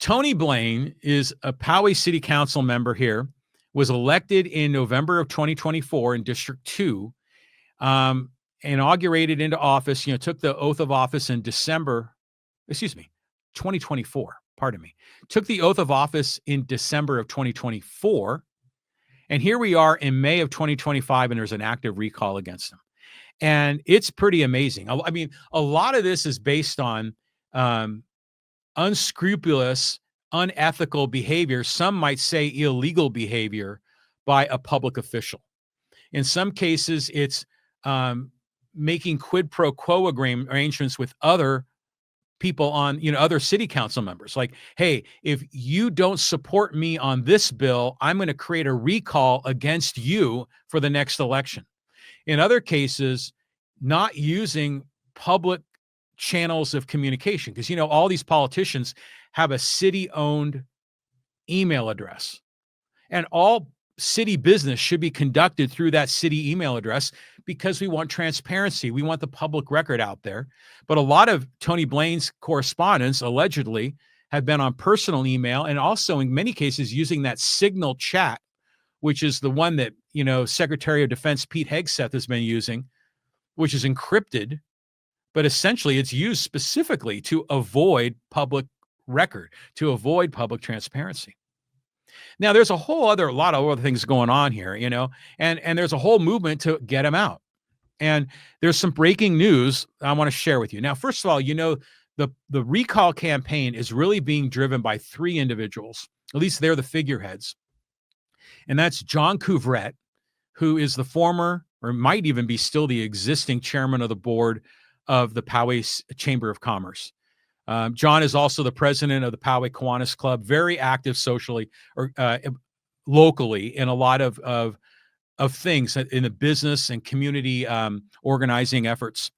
Tony Blain is a Poway City Council member here, was elected in November of 2024 in District 2, um, inaugurated into office, took the oath of office in December, 2024, pardon me, took the oath of office in December of 2024. And here we are in May of 2025, and there's an active recall against him. And it's pretty amazing. I mean, a lot of this is based on unscrupulous, unethical behavior. Some might say illegal behavior by a public official. In some cases, it's making quid pro quo arrangements with other people on, other city council members. Like, hey, if you don't support me on this bill, I'm going to create a recall against you for the next election. In other cases, not using public channels of communication, because, all these politicians have a city-owned email address, and all city business should be conducted through that city email address because we want transparency. We want the public record out there. But a lot of Tony Blain's correspondence allegedly have been on personal email, and also in many cases using that Signal chat, which is the one that, Secretary of Defense Pete Hegseth has been using, which is encrypted, but essentially it's used specifically to avoid public record, to avoid public transparency. Now, there's a lot of other things going on here, and there's a whole movement to get him out. And there's some breaking news I want to share with you. Now, first of all, the recall campaign is really being driven by three individuals. At least they're the figureheads. And that's John Couvrette, who is the former, or might even be still the existing chairman of the board of the Poway Chamber of Commerce. John is also the president of the Poway Kiwanis Club, very active socially or locally in a lot of things in the business and community organizing efforts.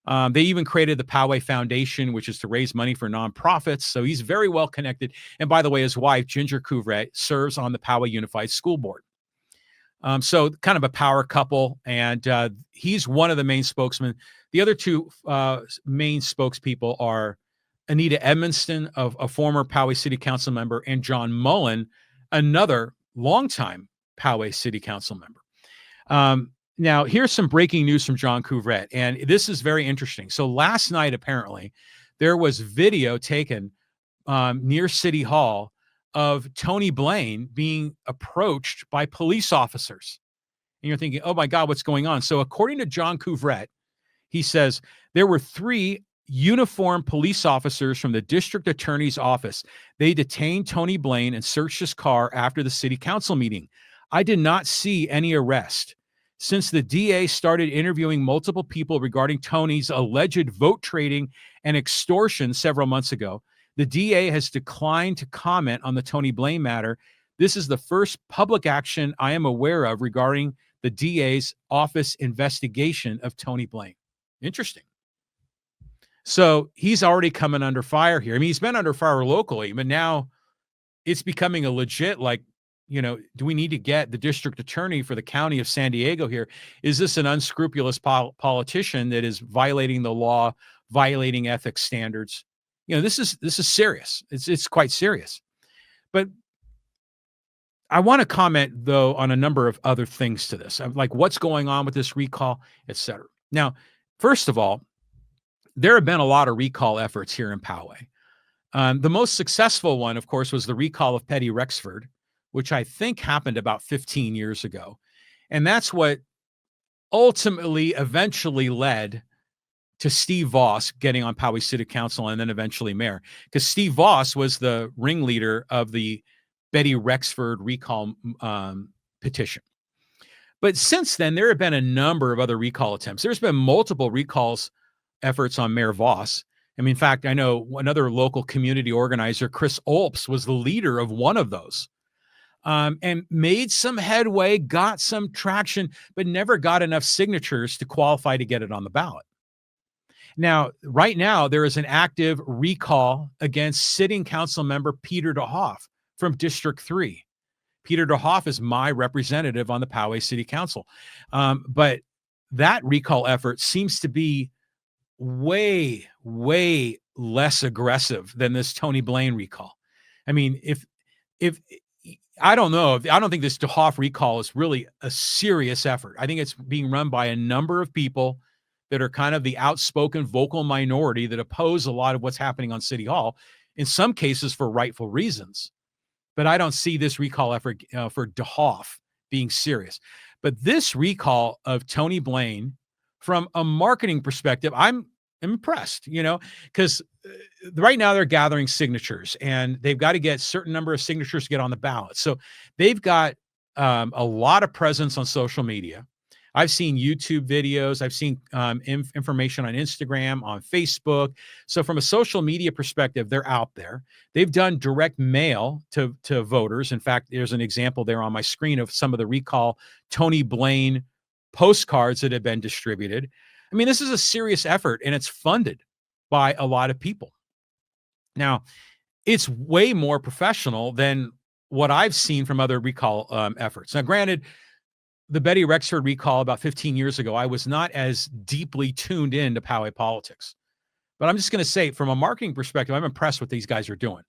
They even created the Poway Foundation, which is to raise money for nonprofits. So he's very well connected. And by the way, his wife, Ginger Couvrette, serves on the Poway Unified School Board. So kind of a power couple, and he's one of the main spokesmen. The other two main spokespeople are Anita Edmonston, a former Poway City Council member, and John Mullen, another longtime Poway City Council member. Now, here's some breaking news from John Couvrette, and this is very interesting. So last night, apparently, there was video taken near City Hall of Tony Blain being approached by police officers. And you're thinking, oh my God, what's going on? So according to John Couvrette, he says there were 3 uniformed police officers from the district attorney's office. They detained Tony Blain and searched his car after the city council meeting. I did not see any arrest. Since the DA started interviewing multiple people regarding Tony's alleged vote trading and extortion several months ago, the DA has declined to comment on the Tony Blain matter. This is the first public action I am aware of regarding the DA's office investigation of Tony Blain. Interesting. So he's already coming under fire here. I mean, he's been under fire locally, but now it's becoming a legit, do we need to get the district attorney for the county of San Diego here? Is this an unscrupulous politician that is violating the law, violating ethics standards? This is serious. It's quite serious. But I want to comment, though, on a number of other things to this, like what's going on with this recall, et cetera. Now, first of all, there have been a lot of recall efforts here in Poway. The most successful one, of course, was the recall of Petty Rexford, which I think happened about 15 years ago. And that's what ultimately eventually led to Steve Voss getting on Poway City Council and then eventually mayor, because Steve Voss was the ringleader of the Betty Rexford recall petition. But since then, there have been a number of other recall attempts. There's been multiple recalls efforts on Mayor Voss. I mean, in fact, I know another local community organizer, Chris Olps, was the leader of one of those. And made some headway, got some traction, but never got enough signatures to qualify to get it on the ballot. Now, right now, there is an active recall against sitting council member Peter DeHoff from District 3. Peter DeHoff is my representative on the Poway City Council. But that recall effort seems to be way, way less aggressive than this Tony Blain recall. I mean, if I don't know, I don't think this DeHoff recall is really a serious effort. I think it's being run by a number of people that are kind of the outspoken vocal minority that oppose a lot of what's happening on City Hall, in some cases for rightful reasons. But I don't see this recall effort for DeHoff being serious. But this recall of Tony Blain, from a marketing perspective, I'm impressed, because right now they're gathering signatures and they've got to get a certain number of signatures to get on the ballot. So they've got a lot of presence on social media. I've seen YouTube videos. I've seen information on Instagram, on Facebook. So from a social media perspective, they're out there. They've done direct mail to voters. In fact, there's an example there on my screen of some of the recall Tony Blain postcards that have been distributed. I mean, this is a serious effort and it's funded by a lot of people. Now, it's way more professional than what I've seen from other recall efforts. Now, granted, the Betty Rexford recall about 15 years ago, I was not as deeply tuned into Poway politics. But I'm just going to say, from a marketing perspective, I'm impressed with these guys are doing.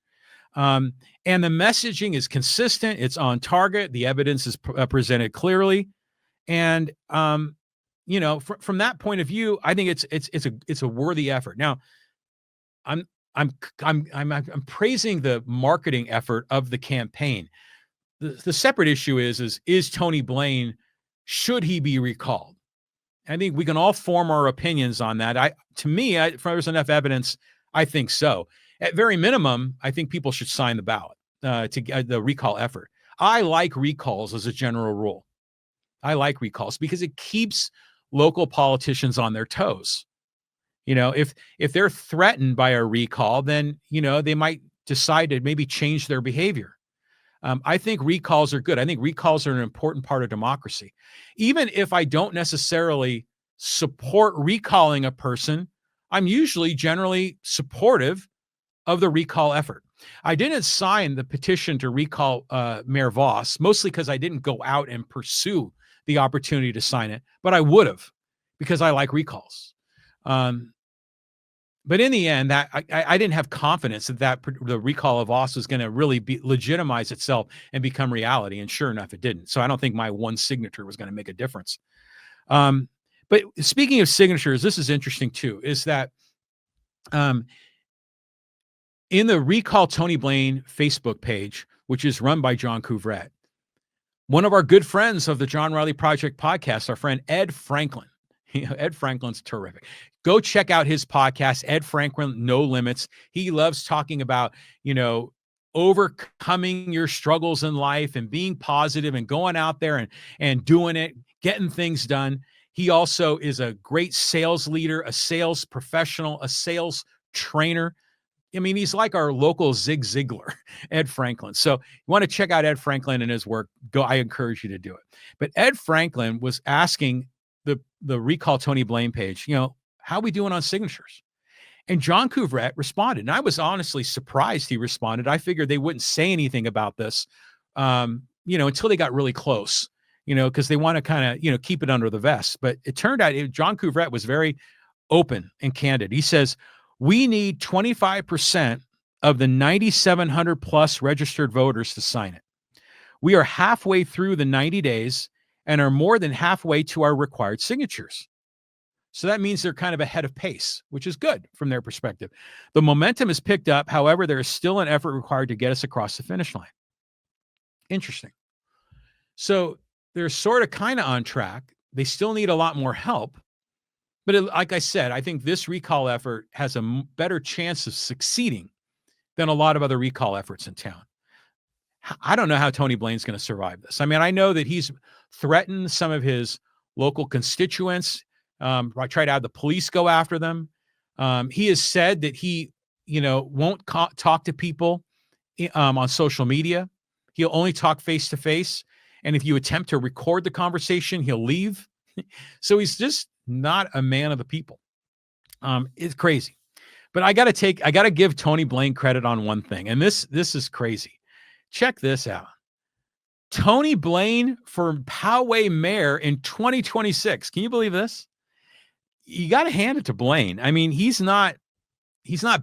And the messaging is consistent. It's on target. The evidence is presented clearly. And, from that point of view, I think it's a worthy effort. Now, I'm praising the marketing effort of the campaign. The separate issue is Tony Blain, should he be recalled? I think we can all form our opinions on that. To me, if there's enough evidence, I think so. At very minimum, I think people should sign the ballot to get the recall effort. I like recalls as a general rule. I like recalls because it keeps local politicians on their toes. If they're threatened by a recall, then, they might decide to maybe change their behavior. I think recalls are good. I think recalls are an important part of democracy. Even if I don't necessarily support recalling a person, I'm usually generally supportive of the recall effort. I didn't sign the petition to recall Mayor Voss, mostly because I didn't go out and pursue the opportunity to sign it, but I would have, because I like recalls. But in the end, that I didn't have confidence that the recall of Voss was going to really legitimize itself and become reality. And sure enough, it didn't. So I don't think my one signature was going to make a difference. But speaking of signatures, this is interesting too, is that in the Recall Tony Blain Facebook page, which is run by John Couvrette, one of our good friends of the John Riley Project podcast, our friend Ed Franklin. Ed Franklin's terrific. Go check out his podcast, Ed Franklin, No Limits. He loves talking about, overcoming your struggles in life and being positive and going out there and doing it, getting things done. He also is a great sales leader, a sales professional, a sales trainer. I mean, he's like our local Zig Ziglar, Ed Franklin. So you want to check out Ed Franklin and his work, I encourage you to do it. But Ed Franklin was asking the Recall Tony Blain page, how are we doing on signatures? And John Couvrette responded. And I was honestly surprised he responded. I figured they wouldn't say anything about this, until they got really close, because they want to kind of, keep it under the vest. But it turned out John Couvrette was very open and candid. He says, we need 25% of the 9,700 plus registered voters to sign it. We are halfway through the 90 days and are more than halfway to our required signatures. So that means they're kind of ahead of pace, which is good from their perspective. The momentum is picked up. However, there is still an effort required to get us across the finish line. Interesting. So they're sort of kind of on track. They still need a lot more help. But like I said, I think this recall effort has a better chance of succeeding than a lot of other recall efforts in town. I don't know how Tony Blain's going to survive this. I mean, I know that he's threatened some of his local constituents. I tried to have the police go after them. He has said that he, won't talk to people on social media. He'll only talk face to face. And if you attempt to record the conversation, he'll leave. So he's just not a man of the people. It's crazy. But I got to give Tony Blain credit on one thing. And this is crazy. Check this out. Tony Blain for Poway mayor in 2026. Can you believe this? You got to hand it to Blain. I mean, he's not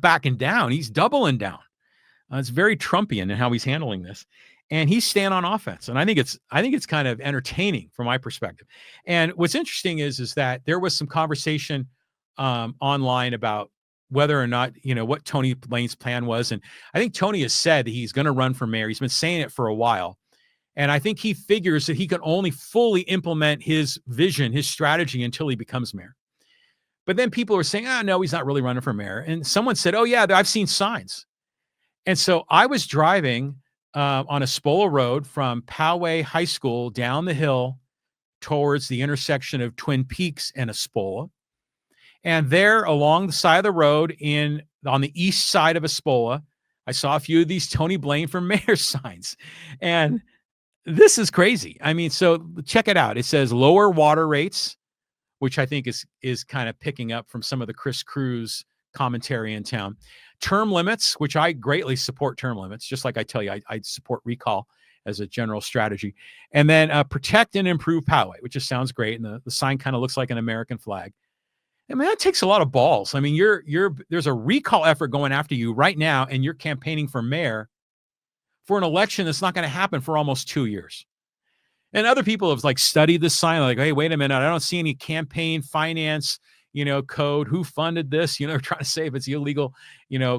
backing down. He's doubling down. It's very Trumpian in how he's handling this, and he's staying on offense. And I think it's kind of entertaining from my perspective. And what's interesting is that there was some conversation online about whether or not what Tony Blain's plan was, and I think Tony has said that he's going to run for mayor. He's been saying it for a while, and I think he figures that he can only fully implement his vision, his strategy, until he becomes mayor. But then people are saying, "Oh no, he's not really running for mayor." And someone said, "Oh yeah, I've seen signs." And so I was driving on a Spola road from Poway High School down the hill towards the intersection of Twin Peaks and Espola. And there along the side of the road on the east side of Espola, I saw a few of these Tony Blain for mayor signs. And this is crazy. I mean, so check it out. It says lower water rates, which I think is kind of picking up from some of the Chris Cruz commentary in town. Term limits, which I greatly support term limits, just like I tell you, I support recall as a general strategy. And then protect and improve Poway, which just sounds great. And the sign kind of looks like an American flag. I mean, that takes a lot of balls. I mean, there's a recall effort going after you right now, and you're campaigning for mayor for an election that's not going to happen for almost 2 years. And other people have like studied this sign, like, hey, wait a minute, I don't see any campaign finance, code. Who funded this? They're trying to say if it's illegal,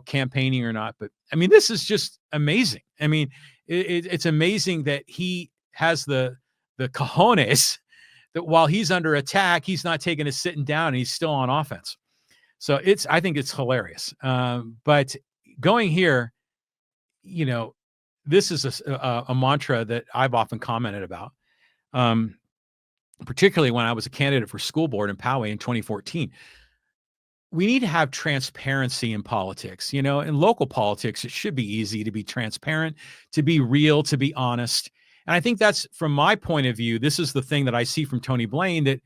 campaigning or not. But I mean, this is just amazing. I mean, it's amazing that he has the cojones that while he's under attack, he's not taking a sitting down and he's still on offense. So I think it's hilarious. But going here, this is a mantra that I've often commented about. Particularly when I was a candidate for school board in Poway in 2014. We need to have transparency in politics. In local politics, it should be easy to be transparent, to be real, to be honest. And I think that's, from my point of view, this is the thing that I see from Tony Blain that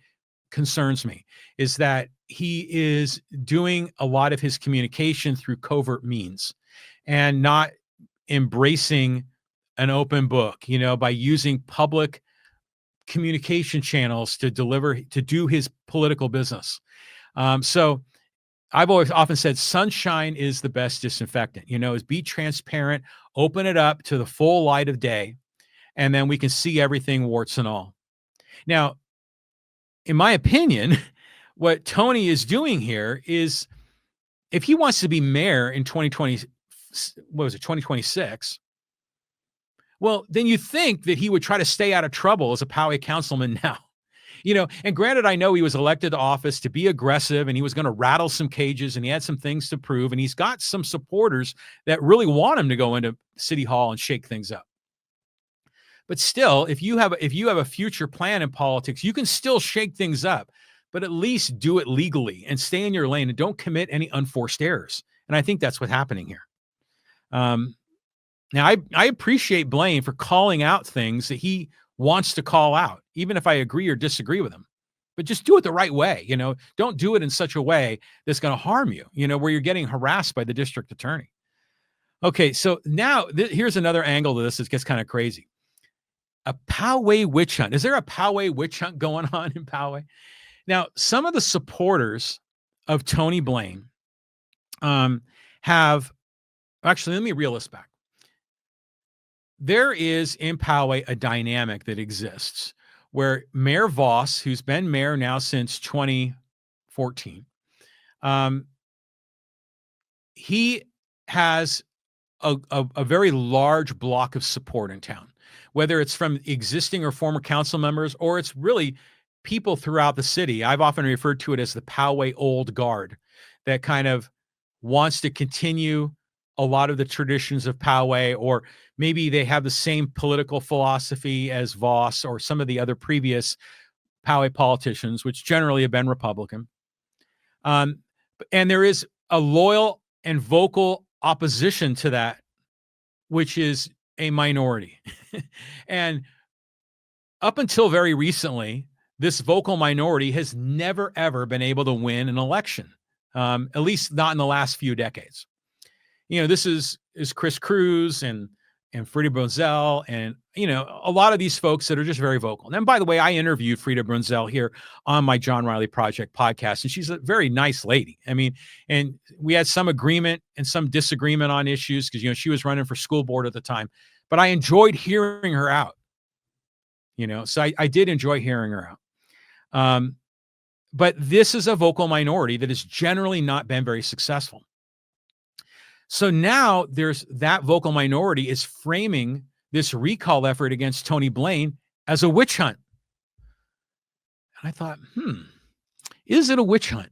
concerns me, is that he is doing a lot of his communication through covert means and not embracing an open book, by using public communication channels to do his political business. So I've always often said sunshine is the best disinfectant, is be transparent, open it up to the full light of day, and then we can see everything warts and all. Now, in my opinion, what Tony is doing here is, if he wants to be mayor in 2026, well, then you think that he would try to stay out of trouble as a Poway councilman now. And granted, I know he was elected to office to be aggressive and he was going to rattle some cages and he had some things to prove. And he's got some supporters that really want him to go into City Hall and shake things up. But still, if you have a future plan in politics, you can still shake things up, but at least do it legally and stay in your lane and don't commit any unforced errors. And I think that's what's happening here. Now, I appreciate Blain for calling out things that he wants to call out, even if I agree or disagree with him. But just do it the right way. Don't do it in such a way that's going to harm you, where you're getting harassed by the district attorney. Okay, so now here's another angle to this that gets kind of crazy. A Poway witch hunt. Is there a Poway witch hunt going on in Poway? Now, some of the supporters of Tony Blain have, actually, let me reel this back. There is in Poway a dynamic that exists where Mayor Voss, who's been mayor now since 2014, he has a very large block of support in town, whether it's from existing or former council members, or it's really people throughout the city. I've often referred to it as the Poway old guard that kind of wants to continue a lot of the traditions of Poway, or maybe they have the same political philosophy as Voss or some of the other previous Poway politicians, which generally have been Republican. And there is a loyal and vocal opposition to that, which is a minority. And up until very recently, this vocal minority has never, ever been able to win an election, at least not in the last few decades. This is Chris Cruz and and Frida Brunzel, and a lot of these folks that are just very vocal. And by the way, I interviewed Frida Brunzel here on my John Riley Project podcast, and she's a very nice lady. I mean, and we had some agreement and some disagreement on issues because she was running for school board at the time, but I enjoyed hearing her out. So I did enjoy hearing her out. But this is a vocal minority that has generally not been very successful. So now there's that vocal minority is framing this recall effort against Tony Blain as a witch hunt. And I thought, is it a witch hunt?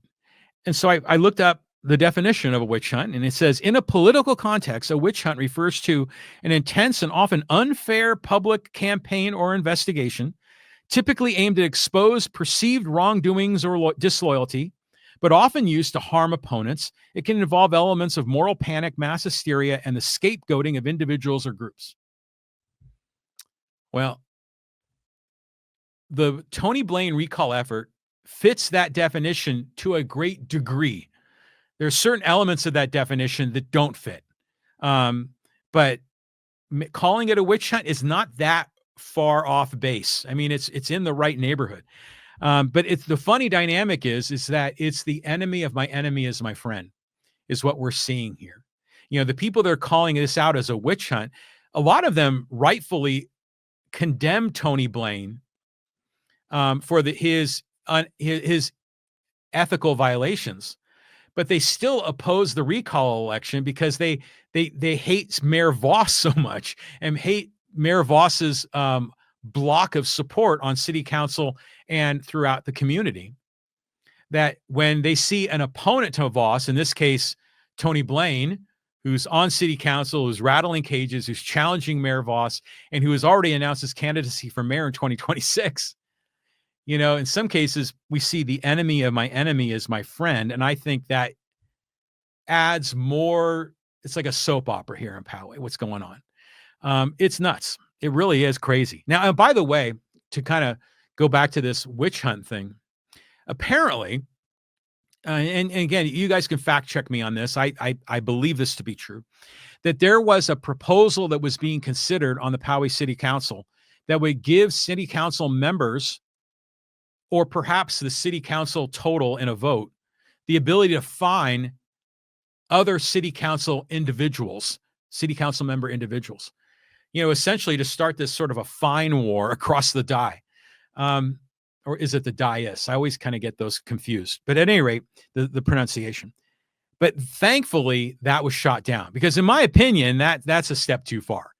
And so I looked up the definition of a witch hunt, and it says, in a political context, a witch hunt refers to an intense and often unfair public campaign or investigation, typically aimed at expose perceived wrongdoings or disloyalty, but often used to harm opponents. It can involve elements of moral panic, mass hysteria, and the scapegoating of individuals or groups. Well, the Tony Blain recall effort fits that definition to a great degree. There are certain elements of that definition that don't fit. But calling it a witch hunt is not that far off base. I mean, it's in the right neighborhood. But it's the funny dynamic is that it's the enemy of my enemy is my friend, is what we're seeing here. The people that are calling this out as a witch hunt, a lot of them rightfully condemn Tony Blain for his ethical violations, but they still oppose the recall election because they hate Mayor Voss so much and hate Mayor Voss's block of support on city council and throughout the community, that when they see an opponent to Voss, in this case, Tony Blain, who's on city council, who's rattling cages, who's challenging Mayor Voss, and who has already announced his candidacy for mayor in 2026, in some cases, we see the enemy of my enemy is my friend. And I think that adds more. It's like a soap opera here in Poway. What's going on? It's nuts. It really is crazy. Now, and by the way, to kind of go back to this witch hunt thing, apparently, and again, you guys can fact check me on this. I believe this to be true, that there was a proposal that was being considered on the Poway City Council that would give city council members, or perhaps the city council total in a vote, the ability to fine other city council individuals, city council member individuals, essentially to start this sort of a fine war across the die. Or is it the dais? I always kind of get those confused, but at any rate, the pronunciation. But thankfully that was shot down, because in my opinion, that's a step too far.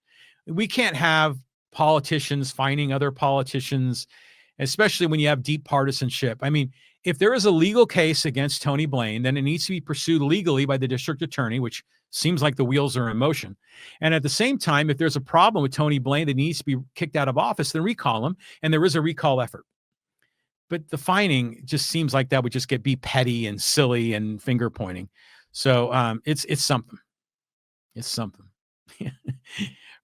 We can't have politicians fining other politicians, especially when you have deep partisanship. I mean, if there is a legal case against Tony Blain, then it needs to be pursued legally by the district attorney, which seems like the wheels are in motion. And at the same time, if there's a problem with Tony Blain that needs to be kicked out of office, then recall him, and there is a recall effort. But the fining just seems like that would just be petty and silly and finger pointing. So it's something. It's something.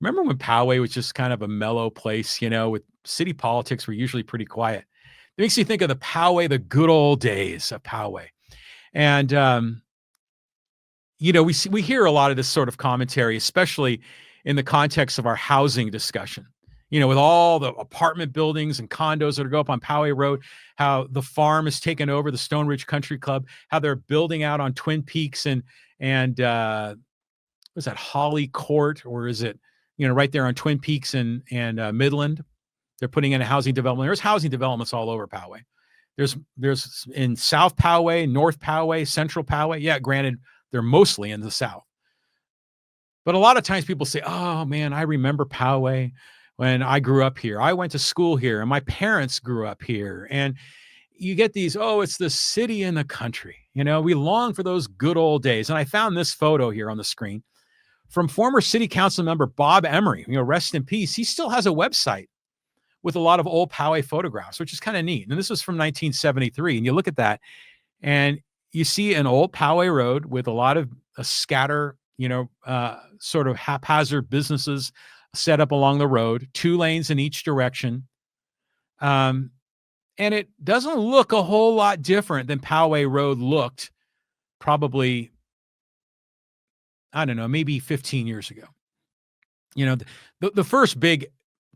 Remember when Poway was just kind of a mellow place, with city politics were usually pretty quiet. It makes you think of the good old days of Poway. And, we hear a lot of this sort of commentary, especially in the context of our housing discussion, with all the apartment buildings and condos that go up on Poway Road, how the farm has taken over the Stone Ridge Country Club, how they're building out on Twin Peaks and was that Holly Court, or is it, right there on Twin Peaks and Midland? They're putting in a housing development. There's housing developments all over Poway. There's in South Poway, North Poway, Central Poway. Yeah, granted, they're mostly in the South. But a lot of times people say, oh man, I remember Poway when I grew up here. I went to school here and my parents grew up here. And you get these, it's the city and the country. We long for those good old days. And I found this photo here on the screen from former city council member Bob Emery, rest in peace. He still has a website with a lot of old Poway photographs, which is kind of neat. And this was from 1973. And you look at that and you see an old Poway Road with a lot of scatter, sort of haphazard businesses set up along the road, 2 lanes in each direction. And it doesn't look a whole lot different than Poway Road looked probably, I don't know, maybe 15 years ago. You know, the first big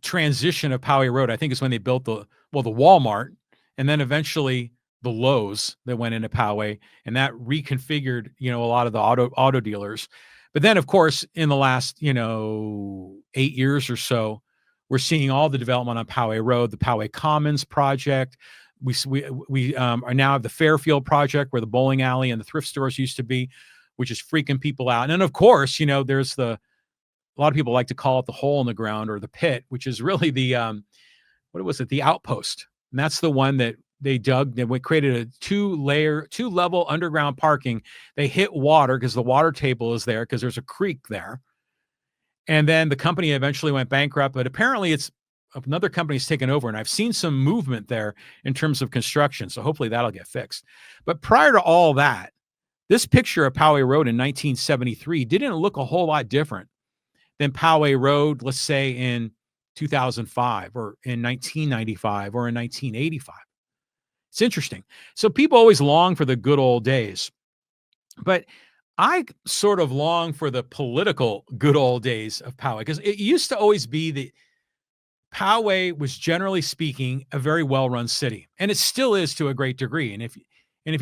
transition of Poway Road, I think, is when they built the Walmart, and then eventually the Lowe's that went into Poway, and that reconfigured, a lot of the auto dealers. But then, of course, in the last, 8 years or so, we're seeing all the development on Poway Road, the Poway Commons project. We are now have the Fairfield project where the bowling alley and the thrift stores used to be, which is freaking people out. And then, of course, there's a lot of people like to call it the hole in the ground or the pit, which is really the what was it? The outpost. And that's the one that they dug. They created a two level underground parking. They hit water because the water table is there because there's a creek there. And then the company eventually went bankrupt, but apparently it's another company's taken over. And I've seen some movement there in terms of construction. So hopefully that'll get fixed. But prior to all that, this picture of Poway Road in 1973 didn't look a whole lot different than Poway Road, let's say in 2005 or in 1995 or in 1985. It's interesting. So people always long for the good old days, but I sort of long for the political good old days of Poway because it used to always be that Poway was, generally speaking, a very well-run city, and it still is to a great degree. And if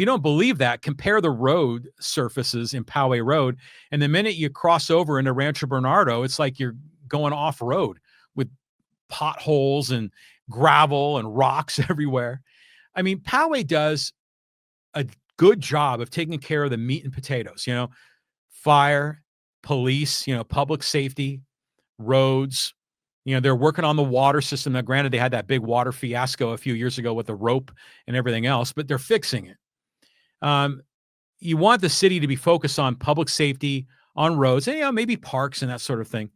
you don't believe that, compare the road surfaces in Poway Road, and the minute you cross over into Rancho Bernardo, it's like you're going off-road with potholes and gravel and rocks everywhere. I mean, Poway does a good job of taking care of the meat and potatoes, fire, police, public safety, roads. They're working on the water system. Now, granted, they had that big water fiasco a few years ago with the rope and everything else, but they're fixing it. You want the city to be focused on public safety, on roads, and maybe parks and that sort of thing.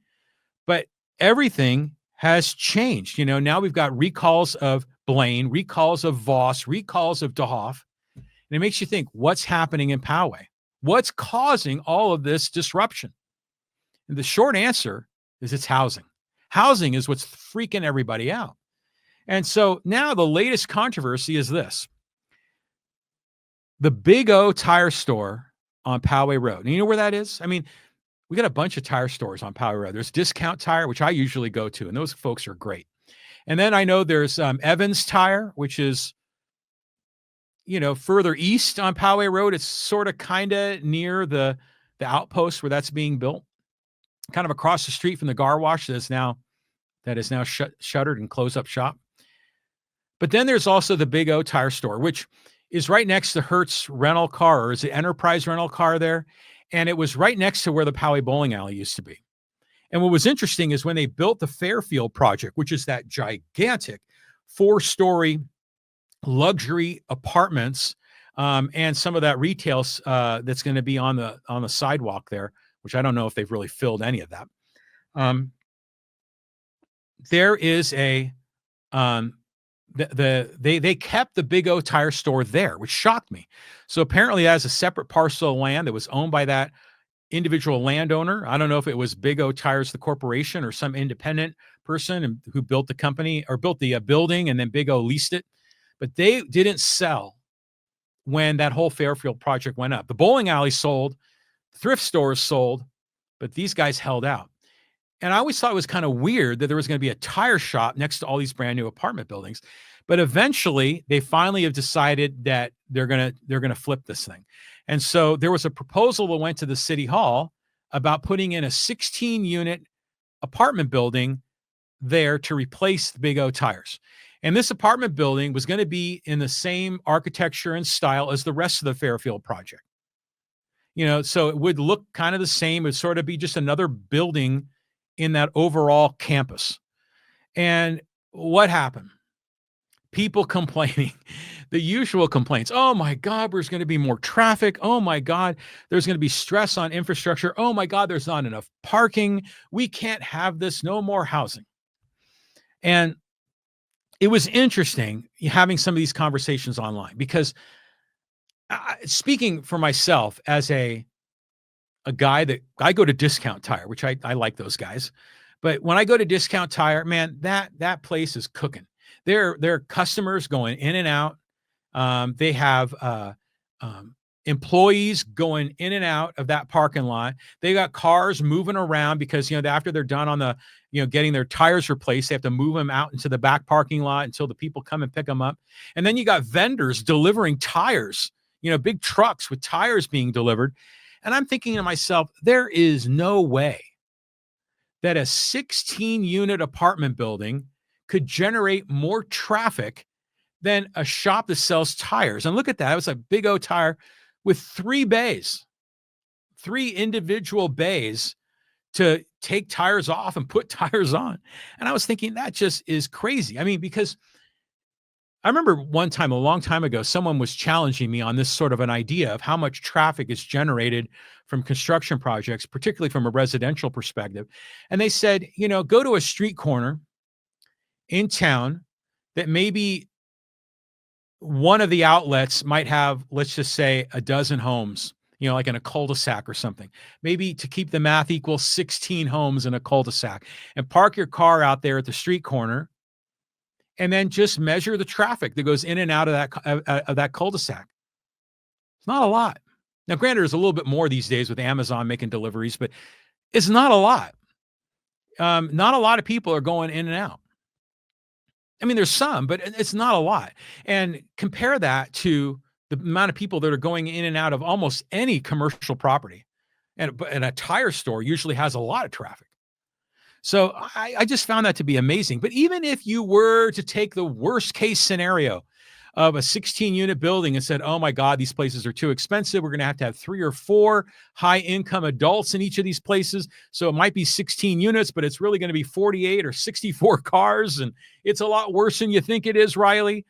But everything has changed. Now we've got recalls of Blain, recalls of Voss, recalls of DeHoff. And it makes you think, what's happening in Poway? What's causing all of this disruption? And the short answer is it's housing. Housing is what's freaking everybody out. And so now the latest controversy is this. The Big O tire store on Poway Road. And you know where that is? I mean, we got a bunch of tire stores on Poway Road. There's Discount Tire, which I usually go to, and those folks are great. And then I know there's Evans Tire, which is, further east on Poway Road. It's sort of kind of near the outpost where that's being built, kind of across the street from the car wash that is now shuttered and closed up shop. But then there's also the Big O tire store, which is right next to Hertz rental car, or is it Enterprise rental car there? And it was right next to where the Poway bowling alley used to be. And what was interesting is when they built the Fairfield project, which is that gigantic 4-story luxury apartments, and some of that retail that's going to be on the sidewalk there, which I don't know if they've really filled any of that. There is a they kept the Big O tire store there, which shocked me. So apparently that is a separate parcel of land that was owned by that individual landowner. I don't know if it was Big O Tires, the corporation, or some independent person who built the company or built the building, and then Big O leased it. But they didn't sell when that whole Fairfield project went up. The bowling alley sold, thrift stores sold, but these guys held out. And I always thought it was kind of weird that there was going to be a tire shop next to all these brand new apartment buildings. But eventually they finally have decided that they're going to flip this thing. And so there was a proposal that went to the city hall about putting in a 16-unit apartment building there to replace the Big O tires. And this apartment building was going to be in the same architecture and style as the rest of the Fairfield project. So it would look kind of the same. It would sort of be just another building in that overall campus. And what happened? People complaining, the usual complaints. Oh my God, there's going to be more traffic. Oh my God, there's going to be stress on infrastructure. Oh my God, there's not enough parking. We can't have this. No more housing. And it was interesting having some of these conversations online because speaking for myself as a guy that I go to Discount Tire, which I like those guys. But when I go to Discount Tire, man, that place is cooking. There are customers going in and out. They have employees going in and out of that parking lot. They got cars moving around because, after they're done on the, getting their tires replaced, they have to move them out into the back parking lot until the people come and pick them up. And then you got vendors delivering tires, big trucks with tires being delivered. And I'm thinking to myself, there is no way that a 16-unit apartment building could generate more traffic than a shop that sells tires. And look at that. It was a big O tire with 3 bays, 3 individual bays to take tires off and put tires on. And I was thinking that just is crazy. I mean, because I remember one time, a long time ago, someone was challenging me on this sort of an idea of how much traffic is generated from construction projects, particularly from a residential perspective. And they said, go to a street corner in town that maybe one of the outlets might have, let's just say, a dozen homes, like in a cul-de-sac or something. Maybe, to keep the math equal, 16 homes in a cul-de-sac, and park your car out there at the street corner, and then just measure the traffic that goes in and out of that cul-de-sac. It's not a lot. Now, granted, there's a little bit more these days with Amazon making deliveries, but it's not a lot. Not a lot of people are going in and out. I mean, there's some, but it's not a lot. And compare that to the amount of people that are going in and out of almost any commercial property. And a tire store usually has a lot of traffic. So I just found that to be amazing. But even if you were to take the worst case scenario of a 16-unit building and said, oh my God, these places are too expensive, we're going to have 3 or 4 high-income adults in each of these places. So it might be 16 units, but it's really going to be 48 or 64 cars. And it's a lot worse than you think it is, Riley.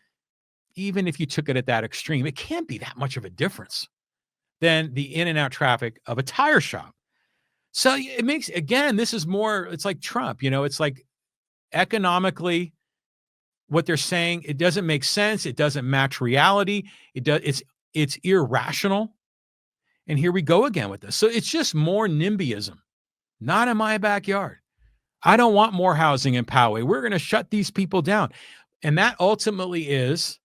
Even if you took it at that extreme, it can't be that much of a difference than the in and out traffic of a tire shop. So it makes, again, this is more, it's like Trump, it's like economically what they're saying, it doesn't make sense. It doesn't match reality. It's irrational. And here we go again with this. So it's just more NIMBYism. Not in my backyard. I don't want more housing in Poway. We're going to shut these people down. And that ultimately is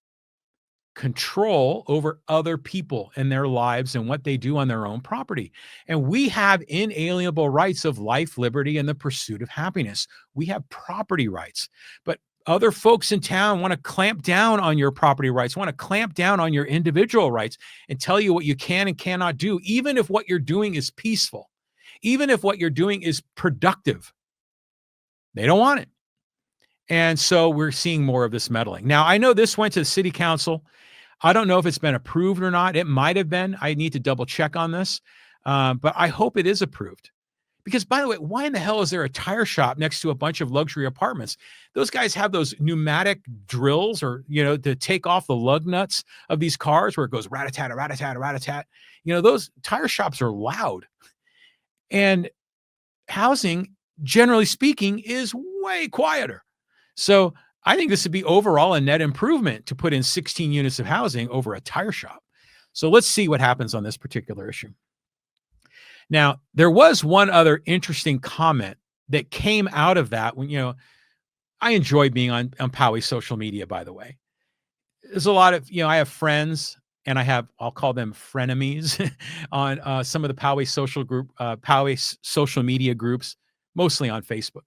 control over other people and their lives and what they do on their own property. And we have inalienable rights of life, liberty, and the pursuit of happiness. We have property rights, but other folks in town want to clamp down on your property rights, want to clamp down on your individual rights and tell you what you can and cannot do, even if what you're doing is peaceful, even if what you're doing is productive. They don't want it. And so we're seeing more of this meddling. Now, I know this went to the city council. I don't know if it's been approved or not. It might have been. I need to double check on this. But I hope it is approved. Because, by the way, why in the hell is there a tire shop next to a bunch of luxury apartments? Those guys have those pneumatic drills or, to take off the lug nuts of these cars where it goes rat-a-tat, rat-a-tat, rat-a-tat. Those tire shops are loud. And housing, generally speaking, is way quieter. So I think this would be overall a net improvement to put in 16 units of housing over a tire shop. So let's see what happens on this particular issue. Now, there was one other interesting comment that came out of that when, I enjoy being on Poway social media, by the way. There's a lot of, I have friends and I'll call them frenemies on some of the Poway social media groups, mostly on Facebook.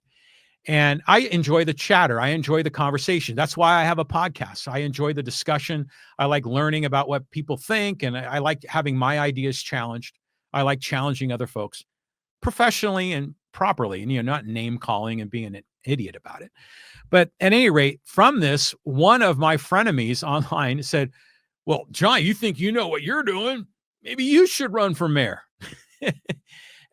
And I enjoy the chatter. I enjoy the conversation. That's why I have a podcast. I enjoy the discussion. I like learning about what people think. And I like having my ideas challenged. I like challenging other folks professionally and properly, and, not name calling and being an idiot about it. But at any rate, from this, one of my frenemies online said, well, John, you think you know what you're doing? Maybe you should run for mayor.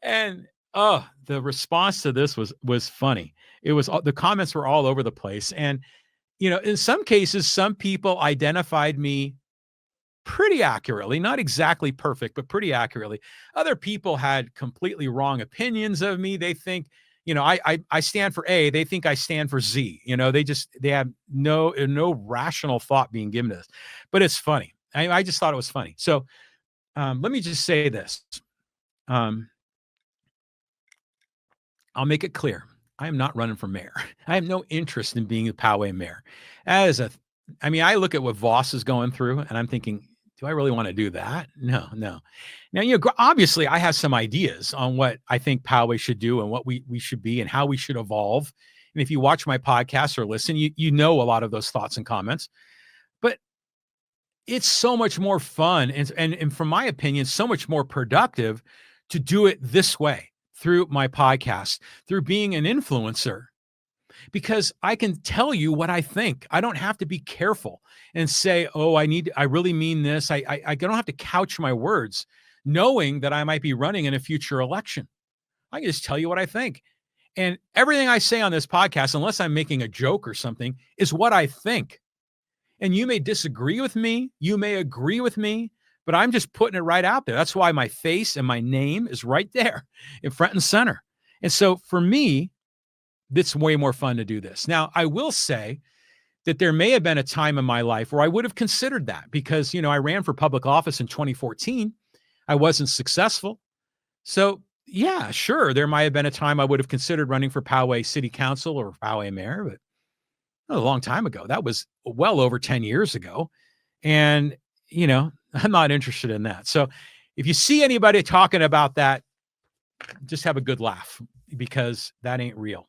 And the response to this was funny. It was, the comments were all over the place. And, in some cases, some people identified me pretty accurately, not exactly perfect, but pretty accurately. Other people had completely wrong opinions of me. They think, I stand for A, they think I stand for Z. They have no rational thought being given to this, but it's funny. I just thought it was funny. So let me just say this. I'll make it clear. I am not running for mayor. I have no interest in being a Poway mayor. I look at what Voss is going through and I'm thinking, do I really want to do that? No, no. Now, obviously I have some ideas on what I think Poway should do and what we should be and how we should evolve. And if you watch my podcast or listen, you know a lot of those thoughts and comments. But it's so much more fun and from my opinion, so much more productive to do it this way through my podcast, through being an influencer, because I can tell you what I think. I don't have to be careful and say, "Oh, I really mean this." I don't have to couch my words, knowing that I might be running in a future election. I can just tell you what I think. And everything I say on this podcast, unless I'm making a joke or something, is what I think. And you may disagree with me, you may agree with me, but I'm just putting it right out there. That's why my face and my name is right there in front and center. And so for me, it's way more fun to do this. Now, I will say that there may have been a time in my life where I would have considered that because, I ran for public office in 2014. I wasn't successful. So, yeah, sure, there might have been a time I would have considered running for Poway City Council or Poway Mayor, but a long time ago. That was well over 10 years ago. And, I'm not interested in that. So if you see anybody talking about that, just have a good laugh because that ain't real.